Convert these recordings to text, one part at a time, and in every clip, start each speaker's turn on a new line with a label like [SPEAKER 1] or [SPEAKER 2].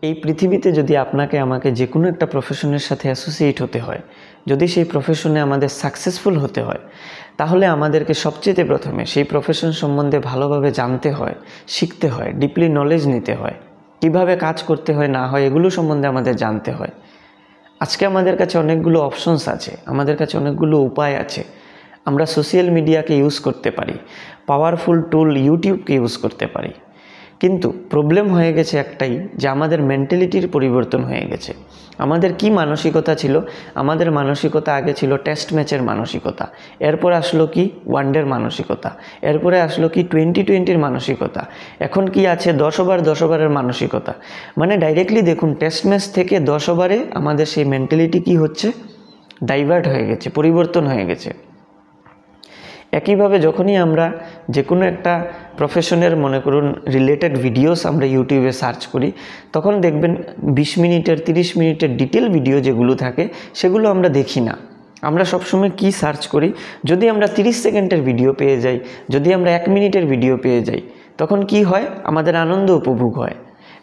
[SPEAKER 1] এই পৃথিবীতে যদি আপনাকে আমাকে যে কোনো একটা প্রফেশনের সাথে অ্যাসোসিয়েট হতে হয়, যদি সেই প্রফেশনে আমাদের সাকসেসফুল হতে হয়, তাহলে আমাদেরকে সবচেয়ে প্রথমে সেই প্রফেশন সম্বন্ধে ভালোভাবে জানতে হয়, শিখতে হয়, ডিপলি নলেজ নিতে হয়, কিভাবে কাজ করতে হয় না হয় এগুলো সম্বন্ধে আমাদের জানতে হয়। আজকে আমাদের কাছে অনেকগুলো অপশনস আছে, আমাদের কাছে অনেকগুলো উপায় আছে। আমরা সোশ্যাল মিডিয়াকে ইউজ করতে পারি, পাওয়ারফুল টুল ইউটিউবকে ইউজ করতে পারি, কিন্তু প্রবলেম হয়ে গেছে একটাই, যে আমাদের মেন্টালিটির পরিবর্তন হয়ে গেছে। আমাদের কি মানসিকতা ছিল? আমাদের মানসিকতা আগে ছিল টেস্ট ম্যাচের মানসিকতা, এরপর আসলো কি ওয়ানডের মানসিকতা, এরপরে আসলো কি 2020-র মানসিকতা, এখন কি আছে 10 ওভার 10 ওভারের মানসিকতা। মানে ডাইরেক্টলি দেখুন, টেস্ট ম্যাচ থেকে 10 ওভারে আমাদের সেই মেন্টালিটি কি হচ্ছে, ডাইভার্ট হয়ে গেছে, পরিবর্তন হয়ে গেছে। একইভাবে যখনই আমরা যে কোনো একটা প্রফেশনের মনে করুন রিলেটেড ভিডিওস আমরা ইউটিউবে সার্চ করি, তখন দেখবেন 20 মিনিটের 30 মিনিটের ডিটেল ভিডিও যেগুলো থাকে সেগুলো আমরা দেখি না। আমরা সবসময় কি সার্চ করি, যদি আমরা 30 সেকেন্ডের ভিডিও পেয়ে যাই, যদি আমরা 1 মিনিটের ভিডিও পেয়ে যাই, তখন কি হয়, আমাদের আনন্দ উপভোগ হয়।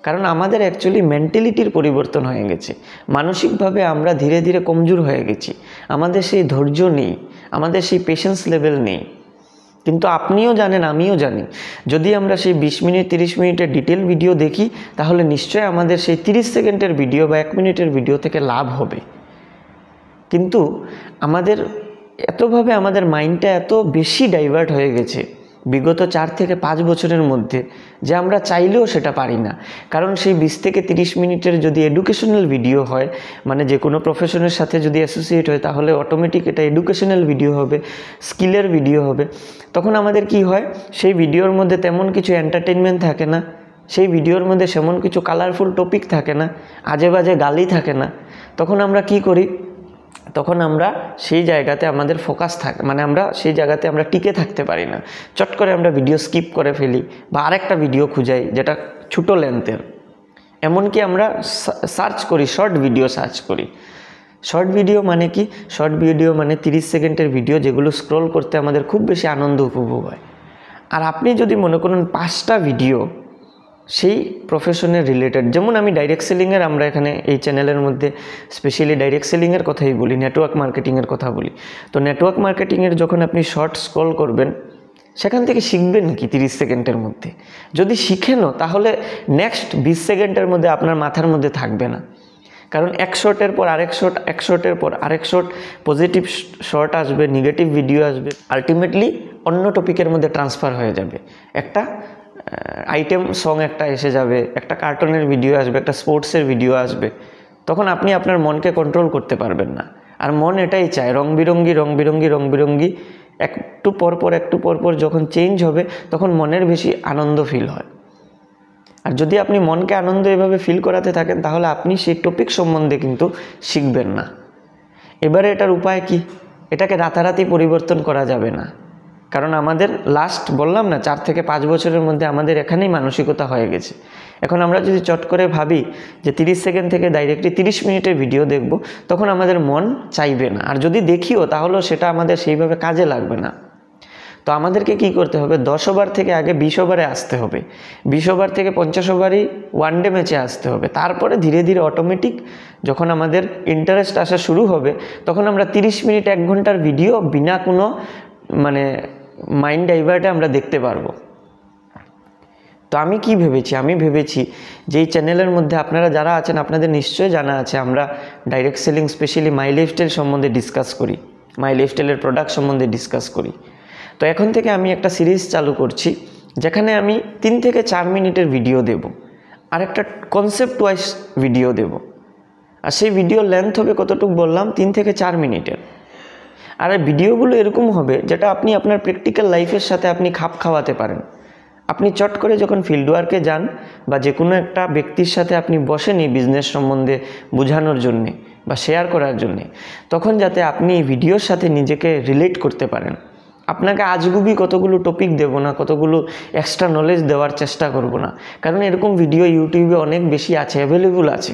[SPEAKER 1] কারণ আমাদের অ্যাকচুয়ালি মেন্টালিটির পরিবর্তন হয়ে গেছে, মানসিকভাবে আমরা ধীরে ধীরে কমজোর হয়ে গেছি, আমাদের সেই ধৈর্য নেই, আমাদের সেই পেশেন্স লেভেল নেই। কিন্তু আপনিও জানেন, আমিও জানি, যদি আমরা সেই 20 মিনিট 30 মিনিটের ডিটেল ভিডিও দেখি, তাহলে নিশ্চয়ই আমাদের সেই 30 সেকেন্ডের ভিডিও বা 1 মিনিটের ভিডিও থেকে লাভ হবে। কিন্তু আমাদের এতভাবে আমাদের মাইন্ডটা এত বেশি ডাইভার্ট হয়ে গেছে বিগত 4 থেকে 5 বছরের মধ্যে, যে আমরা চাইলেও সেটা পারি না। কারণ সেই 20 থেকে 30 মিনিটের যদি এডুকেশনাল ভিডিও হয়, মানে যে কোনো প্রফেশনের সাথে যদি অ্যাসোসিয়েট হয়, তাহলে অটোমেটিক এটা এডুকেশনাল ভিডিও হবে, স্কিলের ভিডিও হবে। তখন আমাদের কি হয়, সেই ভিডিওর মধ্যে তেমন কিছু এন্টারটেনমেন্ট থাকে না, সেই ভিডিওর মধ্যে সেমন কিছু কালারফুল টপিক থাকে না, আজে বাজে গালি থাকে না। তখন আমরা কি করি, তখন আমরা সেই জায়গাতে আমাদের ফোকাস থাকে, মানে আমরা সেই জায়গাতে আমরা টিকে থাকতে পারি না, চট করে আমরা ভিডিও স্কিপ করে ফেলি বা আরেকটা ভিডিও খুঁজাই যেটা ছোটো লেন্থের। এমনকি আমরা সার্চ করি, শর্ট ভিডিও সার্চ করি। শর্ট ভিডিও মানে কি? শর্ট ভিডিও মানে 30 সেকেন্ডের ভিডিও, যেগুলো স্ক্রল করতে আমাদের খুব বেশি আনন্দ উপভোগ হয়। আর আপনি যদি মনে করুন 5টা ভিডিও সেই প্রফেশনের রিলেটেড, যেমন আমি ডাইরেক্ট সেলিংয়ের, আমরা এখানে এই চ্যানেলের মধ্যে স্পেশালি ডাইরেক্ট সেলিংয়ের কথাই বলি, নেটওয়ার্ক মার্কেটিংয়ের কথা বলি। তো নেটওয়ার্ক মার্কেটিংয়ের যখন আপনি শর্ট স্ক্রল করবেন, সেখান থেকে শিখবেন কি 30 সেকেন্ডের মধ্যে? যদি শিখেনও, তাহলে নেক্সট 20 সেকেন্ডের মধ্যে আপনার মাথার মধ্যে থাকবে না। কারণ এক শর্টের পর আরেক শর্ট, এক শর্টের পর আরেক শর্ট, পজিটিভ শর্ট আসবে, নেগেটিভ ভিডিও আসবে, আলটিমেটলি অন্য টপিকের মধ্যে ট্রান্সফার হয়ে যাবে। একটা আইটেম সং একটা এসে যাবে, একটা কার্টুনের ভিডিও আসবে, একটা স্পোর্টসের ভিডিও আসবে। তখন আপনি আপনার মনকে কন্ট্রোল করতে পারবেন না। আর মন এটাই চায়, রং বিরঙ্গি একটু পরপর যখন চেঞ্জ হবে, তখন মনের বেশি আনন্দ ফিল হয়। আর যদি আপনি মনকে আনন্দ এভাবে ফিল করাতে থাকেন, তাহলে আপনি সেই টপিক সম্বন্ধে কিন্তু শিখবেন না। এবারে এটার উপায় কি? এটাকে রাতারাতি পরিবর্তন করা যাবে না, কারণ আমাদের লাস্ট বললাম না 4 থেকে 5 বছরের মধ্যে আমাদের এখানেই মানসিকতা হয়ে গেছে। এখন আমরা যদি চট করে ভাবি যে 30 সেকেন্ড থেকে ডাইরেক্টলি 30 মিনিটের ভিডিও দেখব, তখন আমাদের মন চাইবে না। আর যদি দেখিও, তাহলেও সেটা আমাদের সেইভাবে কাজে লাগবে না। তো আমাদেরকে কি করতে হবে, 10 ওভার থেকে আগে 20 ওভারে আসতে হবে, 20 ওভার থেকে 50 ওভারই ওয়ানডে ম্যাচে আসতে হবে। তারপরে ধীরে ধীরে অটোমেটিক যখন আমাদের ইন্টারেস্ট আসা শুরু হবে, তখন আমরা 30 মিনিট 1 ঘন্টার ভিডিও বিনা কোনো মানে মাইন্ড ডাইভার্টে আমরা দেখতে পারবো। তো আমি কি ভেবেছি, আমি ভেবেছি যে এই চ্যানেলের মধ্যে আপনারা যারা আছেন, আপনাদের নিশ্চয়ই জানা আছে আমরা ডাইরেক্ট সেলিং, স্পেশালি মাই লাইফস্টাইল সম্বন্ধে ডিসকাস করি, মাই লাইফস্টাইলের প্রোডাক্ট সম্বন্ধে ডিসকাস করি। তো এখন থেকে আমি একটা সিরিজ চালু করছি, যেখানে আমি 3 থেকে 4 মিনিটের ভিডিও দেব, আর একটা কনসেপ্ট ওয়াইজ ভিডিও দেব। আর সেই ভিডিও লেন্থ হবে কতটুকু বললাম, 3 থেকে 4 মিনিটের। আর এই ভিডিওগুলো এরকম হবে যেটা আপনি আপনার প্র্যাকটিক্যাল লাইফের সাথে আপনি খাপ খাওয়াতে পারেন। আপনি চট করে যখন ফিল্ড ওয়ার্কে যান, বা যে কোনো একটা ব্যক্তির সাথে আপনি বসেনি বিজনেস সম্বন্ধে বোঝানোর জন্যে বা শেয়ার করার জন্যে, তখন যাতে আপনি এই ভিডিওর সাথে নিজেকে রিলেট করতে পারেন। আপনাকে আজগুবি কতগুলো টপিক দেব না, কতগুলো এক্সট্রা নলেজ দেওয়ার চেষ্টা করব না, কারণ এরকম ভিডিও ইউটিউবে অনেক বেশি আছে, অ্যাভেলেবল আছে।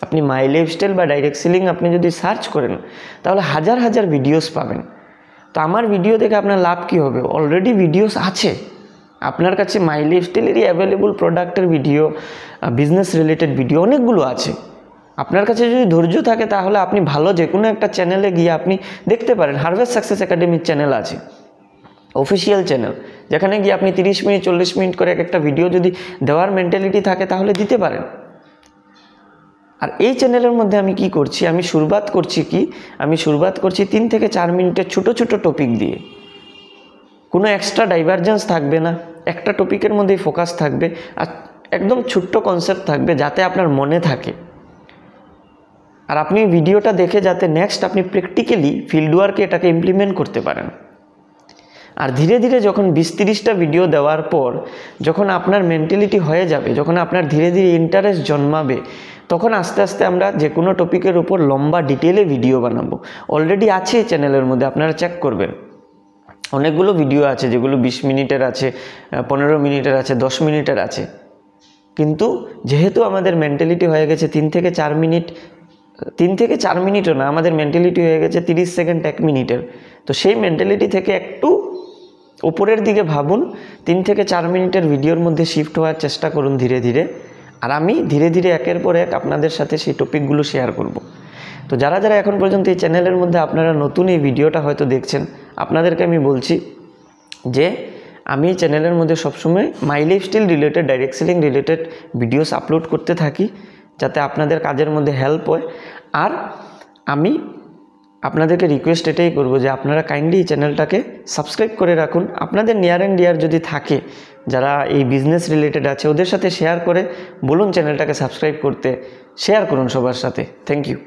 [SPEAKER 1] আপনি মাই লাইফস্টাইল বা ডাইরেক্ট সেলিং আপনি যদি সার্চ করেন, তাহলে হাজার হাজার ভিডিওস পাবেন। তো আমার ভিডিও দেখে আপনার লাভ কী হবে? অলরেডি ভিডিওস আছে, আপনার কাছে মাই লাইফস্টাইলেরই অ্যাভেলেবল প্রোডাক্টের ভিডিও, বিজনেস রিলেটেড ভিডিও অনেকগুলো আছে। আপনার কাছে যদি ধৈর্য থাকে তাহলে আপনি ভালো যে কোনো একটা চ্যানেলে গিয়ে আপনি দেখতে পারেন। হারভেস্ট সাকসেস একাডেমির চ্যানেল আছে, অফিসিয়াল চ্যানেল, যেখানে গিয়ে আপনি 30 মিনিট 40 মিনিট করে একটা ভিডিও যদি দেওয়ার মেন্টালিটি থাকে তাহলে দিতে পারেন। আর এই চ্যানেলের মধ্যে আমি কি করছি, আমি শুরুয়াত করছি 3 থেকে 4 মিনিটের ছোট ছোট টপিক দিয়ে। কোনো এক্সট্রা ডাইভারজেন্স থাকবে না, একটা টপিকের মধ্যেই ফোকাস থাকবে, আর একদম ছোট্ট কনসেপ্ট থাকবে যাতে আপনার মনে থাকে। আর আপনি ভিডিওটা দেখে যাতে নেক্সট আপনি প্র্যাকটিক্যালি ফিল্ড ওয়ার্কে এটাকে ইমপ্লিমেন্ট করতে পারেন। আর ধীরে ধীরে যখন 20-30টা ভিডিও দেওয়ার পর যখন আপনার মেন্টালিটি হয়ে যাবে, যখন আপনার ধীরে ধীরে ইন্টারেস্ট জন্মাবে, তখন আস্তে আস্তে আমরা যে কোনো টপিকের উপর লম্বা ডিটেলে ভিডিও বানাবো। অলরেডি আছে এই চ্যানেলের মধ্যে, আপনারা চেক করবেন। অনেকগুলো ভিডিও আছে যেগুলো 20 মিনিটের আছে, 15 মিনিটের আছে, 10 মিনিটের আছে। কিন্তু যেহেতু আমাদের মেন্টালিটি হয়ে গেছে 3 থেকে 4 মিনিটও না, আমাদের মেন্টালিটি হয়ে গেছে 30 সেকেন্ড 1 মিনিটের। তো সেই মেন্টালিটি থেকে একটু উপরের দিকে ভাবুন, 3 থেকে 4 মিনিটের ভিডিওর মধ্যে শিফট হওয়ার চেষ্টা করুন ধীরে ধীরে। আর আমি ধীরে ধীরে একের পর এক আপনাদের সাথে সেই টপিকগুলো শেয়ার করব। তো যারা যারা এখন পর্যন্ত এই চ্যানেলের মধ্যে আপনারা নতুন এই ভিডিওটা হয়তো দেখছেন, আপনাদেরকে আমি বলছি যে আমি এই চ্যানেলের মধ্যে সবসময় মাই lifestyle related, direct selling related videos upload করতে থাকি যাতে আপনাদের কাজের মধ্যে হেল্প হয়। আর আমি আপনাদেরকে রিকোয়েস্ট এটাই করব যে আপনারা কাইন্ডলি এই চ্যানেলটাকে সাবস্ক্রাইব করে রাখুন। আপনাদের নিয়ার অ্যান্ড ডিয়ার যদি থাকে যারা এই বিজনেস রিলেটেড আছে, ওদের সাথে শেয়ার করে বলুন চ্যানেলটাকে সাবস্ক্রাইব করতে, শেয়ার করুন সবার সাথে। Thank you.